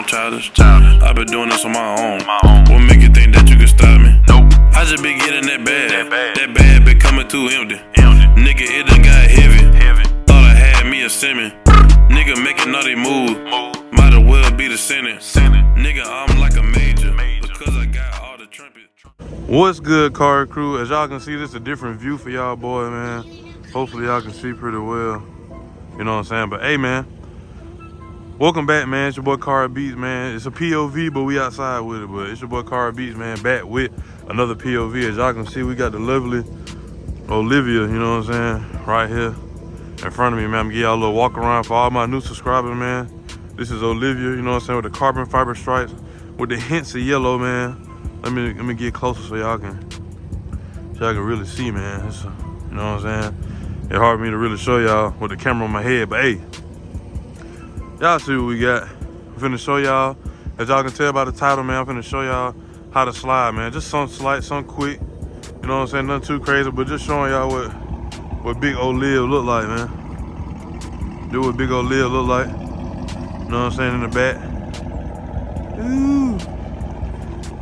childish. I've been doing this on my own. What make you think that you can stop me? Nope. I just been getting that bad. That bad been coming too empty. Nigga, it done got heavy. Thought I had me a semi. Nigga making all they moves. Might as well be the Senate. Nigga, I'm like a major. Because I got all the trumpets. What's good, Cari crew? As y'all can see, this is a different view for y'all, boy, man. Hopefully y'all can see pretty well. You know what I'm saying? But hey, man, welcome back, man. It's your boy Cari Beats, man. It's a POV, but we outside with it. But it's your boy Cari Beats, man, back with another POV. As y'all can see, we got the lovely Olivia, you know what I'm saying, right here in front of me, man. I'm gonna give y'all a little walk around for all my new subscribers, man. This is Olivia, you know what I'm saying, with the carbon fiber stripes, with the hints of yellow, man. Let me get closer so y'all can really see, man. It's, you know what I'm saying? It's hard for me to really show y'all with the camera on my head, but hey, y'all see what we got. I'm finna show y'all, as y'all can tell by the title, man, I'm finna show y'all how to slide, man. Just some slight, some quick, you know what I'm saying? Nothing too crazy, but just showing y'all what big old Liv look like, man. Do what big old Liv look like. You know what I'm saying, in the back. Ooh.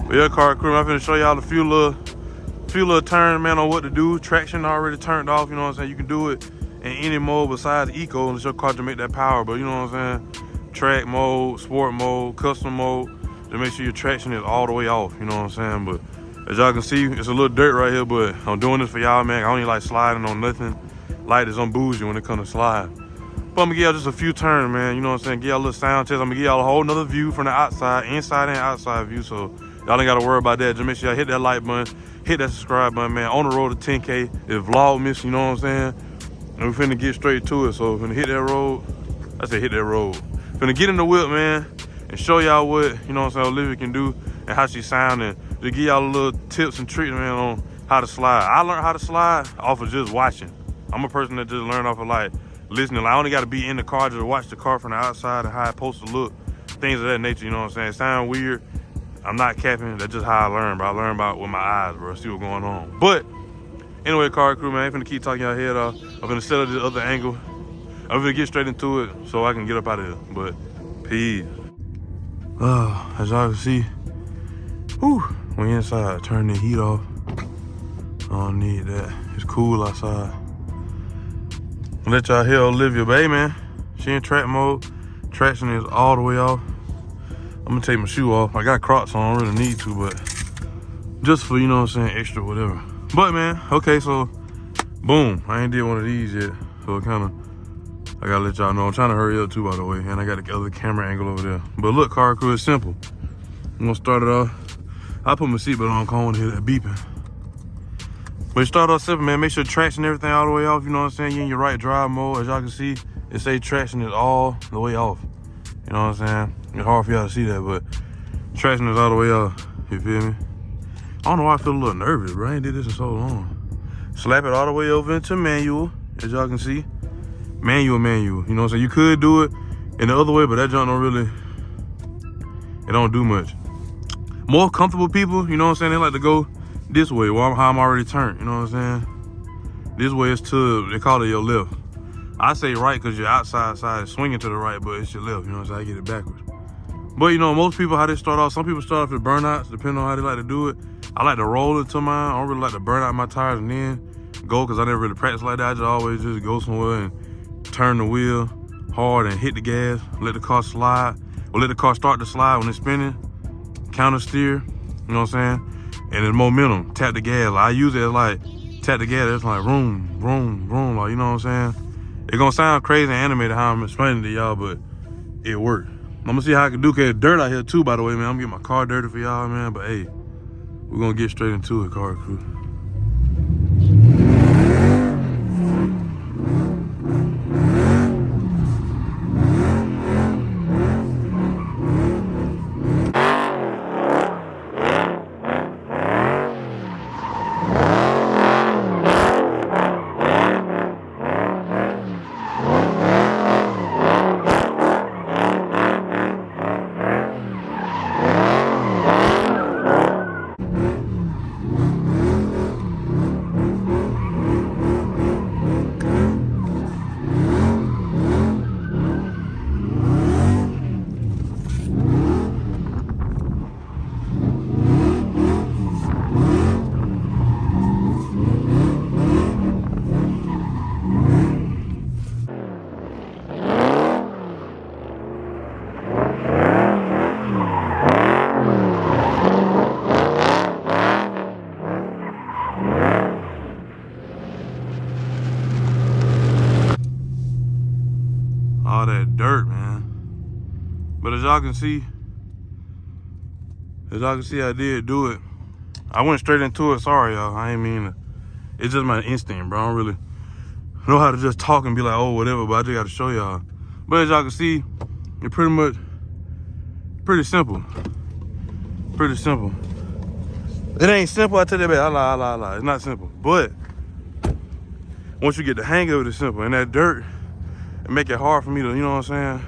But yeah, Cari crew, I'm finna show y'all a few little turns, man, on what to do. Traction already turned off, you know what I'm saying? You can do it in any mode besides eco, unless your car to make that power, but you know what I'm saying? Track mode, sport mode, custom mode, to make sure your traction is all the way off, you know what I'm saying? But as y'all can see, it's a little dirt right here, but I'm doing this for y'all, man. I don't even like sliding on nothing like this. I'm bougie when it comes to slide. But I'm gonna give y'all just a few turns, man, you know what I'm saying? Give y'all a little sound test. I'm gonna give y'all a whole nother view from the outside, inside and outside view, so y'all ain't gotta worry about that. Just make sure y'all hit that like button, hit that subscribe button, man. On the road to 10K, it's Vlogmas, you know what I'm saying? And we finna get straight to it, so finna hit that road. I said hit that road. Finna get in the whip, man, and show y'all what, you know what I'm saying, Olivia can do and how she sound, and to give y'all a little tips and tricks, man, on how to slide. I learned how to slide off of just watching. I'm a person that just learned off of like listening. Like, I only gotta be in the car, just watch the car from the outside and how it's supposed to look, things of that nature, you know what I'm saying? It sound weird. I'm not capping, that's just how I learn, bro. I learn about with my eyes, bro, see what's going on. But anyway, Cari crew, man, I ain't finna keep talking y'all head off. I'm finna set up this other angle. I'm finna get straight into it so I can get up out of here. But peace. As y'all can see, whew, we inside. Turn the heat off. I don't need that. It's cool outside. I'll let y'all hear Olivia, but hey, man, she in track mode. Traction is all the way off. I'm gonna take my shoe off. I got Crocs on, I don't really need to, but just for, you know what I'm saying, extra whatever. But man, okay, so boom, I ain't did one of these yet, so I gotta let y'all know. I'm trying to hurry up too, by the way, and I got the other camera angle over there. But look, Cari crew, it's simple. I'm gonna start it off. I put my seatbelt on, I want to hear that beeping. But you start off simple, man. Make sure traction, everything all the way off, you know what I'm saying? You're in your right drive mode. As y'all can see, it say traction is all the way off. You know what I'm saying? It's hard for y'all to see that, but traction is all the way off. You feel me? I don't know why I feel a little nervous, bro. I ain't did this in so long. Slap it all the way over into manual, as y'all can see. Manual, you know what I'm saying? You could do it in the other way, but that junk don't really, it don't do much. More comfortable people, you know what I'm saying? They like to go this way, how I'm already turned, you know what I'm saying? This way is to, they call it your left. I say right because your outside side is swinging to the right, but it's your left, you know what I'm saying? I get it backwards. But you know, most people, how they start off, some people start off with burnouts, depending on how they like to do it. I like to roll it to mine. I don't really like to burn out my tires and then go, because I never really practice like that. I just always just go somewhere and turn the wheel hard and hit the gas, let the car slide, or let the car start to slide when it's spinning, counter steer, you know what I'm saying? And it's momentum, tap the gas. Like, I use it as like, tap the gas, it's like vroom, vroom, vroom, like, you know what I'm saying? It's gonna sound crazy and animated how I'm explaining to y'all, but it worked. I'm gonna see how I can do, cause it's dirt out here too, by the way, man. I'm gonna get my car dirty for y'all, man, but hey, we're gonna get straight into it, Cari crew. But as y'all can see, I did do it. I went straight into it. Sorry, y'all. I ain't mean to. It's just my instinct, bro. I don't really know how to just talk and be like, oh, whatever, but I just got to show y'all. But as y'all can see, it's pretty simple. Pretty simple. It ain't simple, I tell you that, I lie. It's not simple. But once you get the hang of it, it's simple. And that dirt, it make it hard for me to, you know what I'm saying?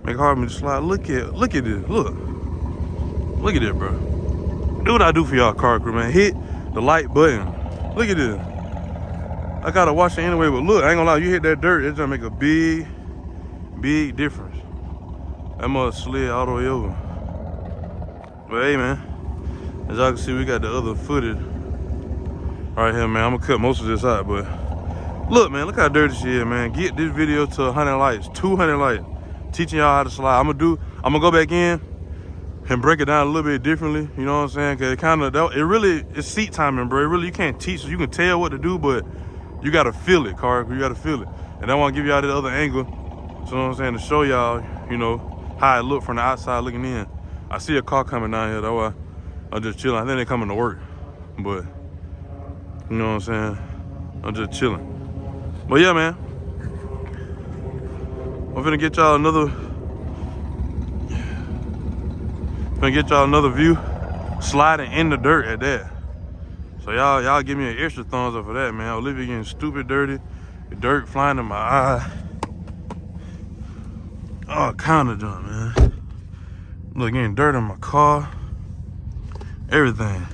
Make it hard for me to slide. Look at this, look. Look at this, bro. Do what I do for y'all, car crew, man. Hit the like button. Look at this. I gotta watch it anyway, but look, I ain't gonna lie, you hit that dirt, it's gonna make a big difference. That must slid all the way over. But hey, man, as y'all can see, we got the other footage right here, man. I'm gonna cut most of this out, but look, man, look how dirty she is, man. Get this video to 100 likes, 200 likes, teaching y'all how to slide. I'm gonna go back in and break it down a little bit differently, you know what I'm saying? Cause it's seat timing, bro. It really, you can't teach, so you can tell what to do, but you gotta feel it, car. You gotta feel it. And I wanna give y'all the other angle, so you know what I'm saying, to show y'all, you know, how it look from the outside looking in. I see a car coming down here, that's why I'm just chilling. I think they're coming to work, but you know what I'm saying? I'm just chilling. But yeah, man, I'm finna get y'all another view, sliding in the dirt at that. So y'all give me an extra thumbs up for that, man. Olivia getting stupid dirty, the dirt flying in my eye. All kind of junk, man. Look, getting dirt in my car, everything.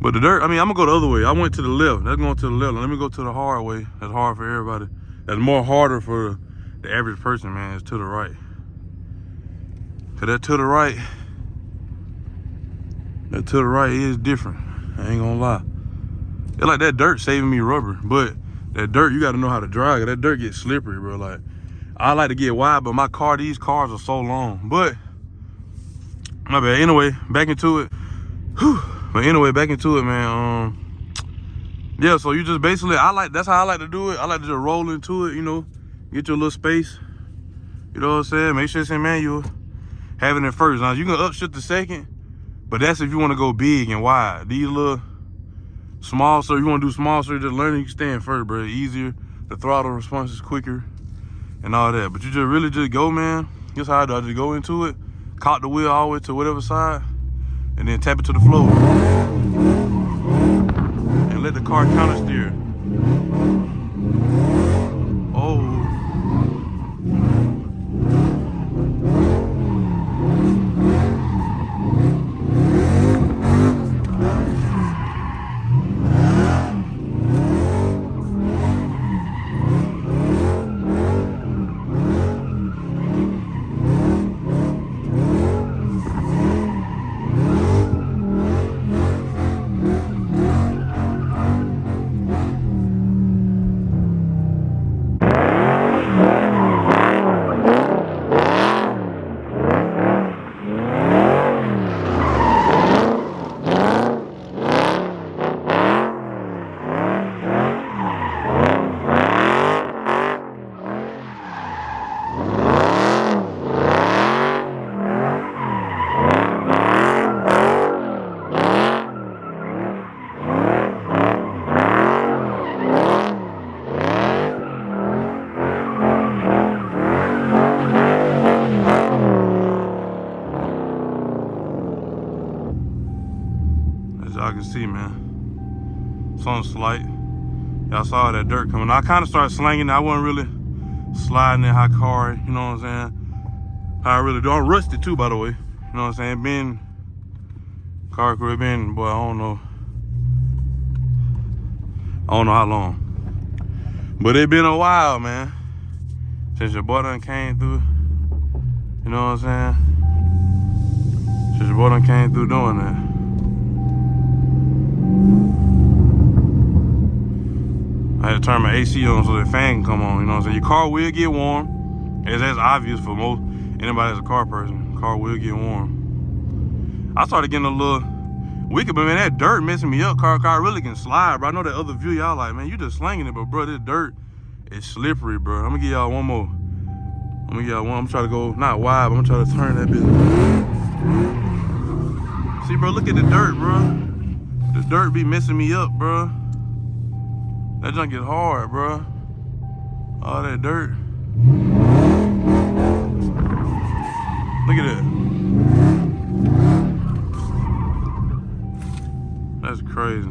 But the dirt, I mean, I'm gonna go the other way. I went to the left. That's going to the left. Let me go to the hard way. That's hard for everybody. That's more harder for the average person, man. It's to the right. Cause that to the right is different. I ain't gonna lie. It's like that dirt saving me rubber, but that dirt, you gotta know how to drive it. That dirt gets slippery, bro. Like, I like to get wide, but these cars are so long. But, my bad. Anyway, back into it. Whew. But anyway, back into it, man. Yeah, so you just basically, that's how I like to do it. I like to just roll into it, you know, get your little space. You know what I'm saying? Make sure it's in manual. Having it first. Now, you can upshift the second, but that's if you want to go big and wide. These little small, so you want to do small, so you're just learning, you can stand first, bro. Easier. The throttle response is quicker and all that. But you just really just go, man. That's how I do. I just go into it, cock the wheel all the way to whatever side, and then tap it to the floor. And let the car counter steer. Oh. Y'all can see, man, something slight. Y'all saw that dirt coming. I kind of started slanging it. I wasn't really sliding in how car, you know what I'm saying? How I really do. I'm rusted too, by the way. You know what I'm saying? Car crew, boy, I don't know how long. But it been a while, man, since your boy done came through. You know what I'm saying? Since your boy done came through doing that. I had to turn my AC on so the fan can come on, you know what I'm saying? Your car will get warm. That's obvious for anybody that's a car person. Car will get warm. I started getting a little wicked, but man, that dirt messing me up. Car really can slide, bro. I know that other view, y'all like, man, you just slinging it, but bro, this dirt is slippery, bro. I'm gonna give y'all one Let me get one. I'm trying to go, not wide, but I'm trying to turn that bitch. See, bro, look at the dirt, bro. The dirt be messing me up, bro. That junk get hard, bro. All that dirt. Look at that. That's crazy.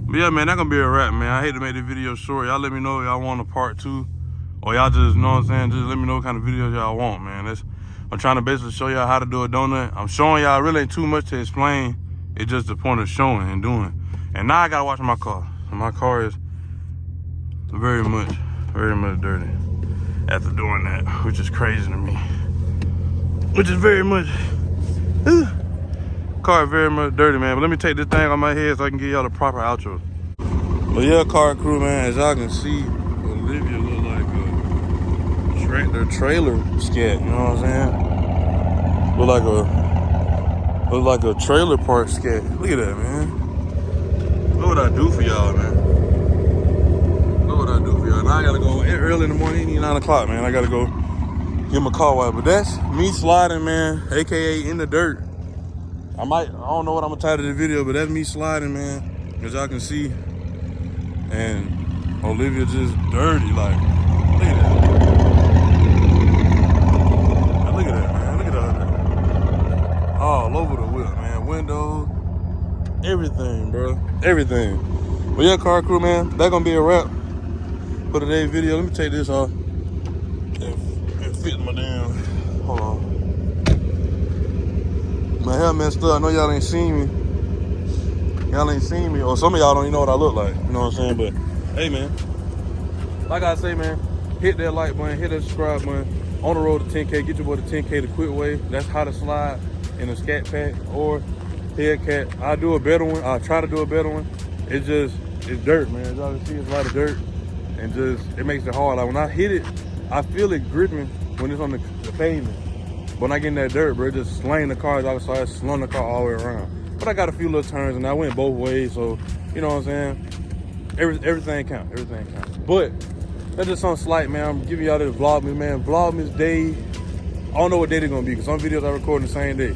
But yeah, man, that gonna be a wrap, man. I hate to make the video short. Y'all let me know if y'all want a part 2. Or y'all just, know what I'm saying, just let me know what kind of videos y'all want, man. I'm trying to basically show y'all how to do a donut. I'm showing y'all really ain't too much to explain. It's just the point of showing and doing. And now I gotta watch my car. And my car is very much dirty after doing that, which is crazy to me. Which is very much, car is very much dirty, man. But let me take this thing on my head so I can give y'all the proper outro. But yeah, car crew, man, as y'all can see, Olivia look like a trailer scat, you know what I'm saying? Look like a trailer park scat. Look at that, man. Look what I do for y'all, man. Look what I do for y'all. Now I gotta go early in the morning, 9 o'clock, man. I gotta go get my car wiped. But that's me sliding, man, AKA in the dirt. I don't know what I'm gonna title the video, but that's me sliding, man, as y'all can see. And Olivia just dirty, like, look at that. Look at that, man. Look at that. All over the whip, man. Windows, everything, bro. Everything. But yeah, car crew, man, that's gonna be a wrap for today's video. Let me take this off and fit my damn, hold on. My hair messed up. I know y'all ain't seen me. Y'all ain't seen me, or some of y'all don't even know what I look like. You know what I'm saying? But hey, man, like I say, man, hit that like button, hit that subscribe button. On the road to 10K, get your boy to 10K the quick way. That's how to slide in a Scatpack or Hellcat. I'll do a better one. I'll try to do a better one. It's dirt, man. As y'all can see, it's a lot of dirt, and it makes it hard. Like when I hit it, I feel it gripping when it's on the pavement. When I get in that dirt, bro, it just slaying the car. I started slowing the car all the way around. But I got a few little turns, and I went both ways, so you know what I'm saying. Everything counts. Everything counts. But that's just something slight, man. I'm giving y'all this Vlogmas, man. Vlogmas day. I don't know what day they're gonna be, because some videos I record the same day.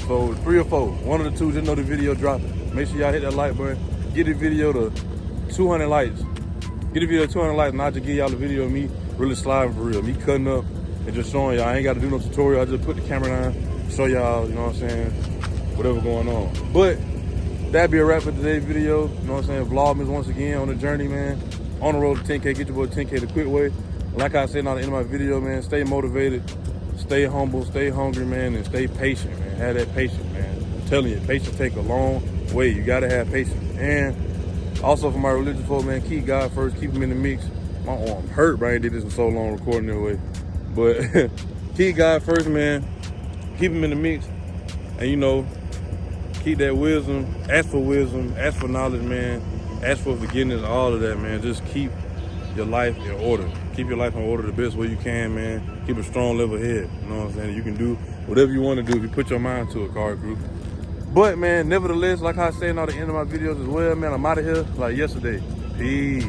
So 3 or 4, one of the two. Just know the video dropping. Make sure y'all hit that like button. Get the video to 200 likes. Get the video to 200 likes, and I'll just give y'all the video of me really sliding for real. Me cutting up and just showing y'all. I ain't got to do no tutorial. I just put the camera down, show y'all. You know what I'm saying? Whatever going on. But that'd be a wrap for today's video. You know what I'm saying? Vlogmas once again on the journey, man. On the road to 10K. Get your boy 10K the quick way. Like I said at the end of my video, man, stay motivated, stay humble, stay hungry, man, and stay patient, man. Have that patience, man. I'm telling you, patience take a long way. You gotta have patience. And also for my religious folk, man, keep God first, keep him in the mix. My arm hurt, but I ain't did this for so long recording that way. But keep God first, man. Keep him in the mix. And you know, keep that wisdom, ask for knowledge, man. Ask for forgiveness, all of that, man. Just keep your life in order. Keep your life in order the best way you can, man. Keep a strong level head. You know what I'm saying? You can do whatever you want to do if you put your mind to it, car crew. But, man, nevertheless, like I say at the end of my videos as well, man, I'm out of here like yesterday. Peace.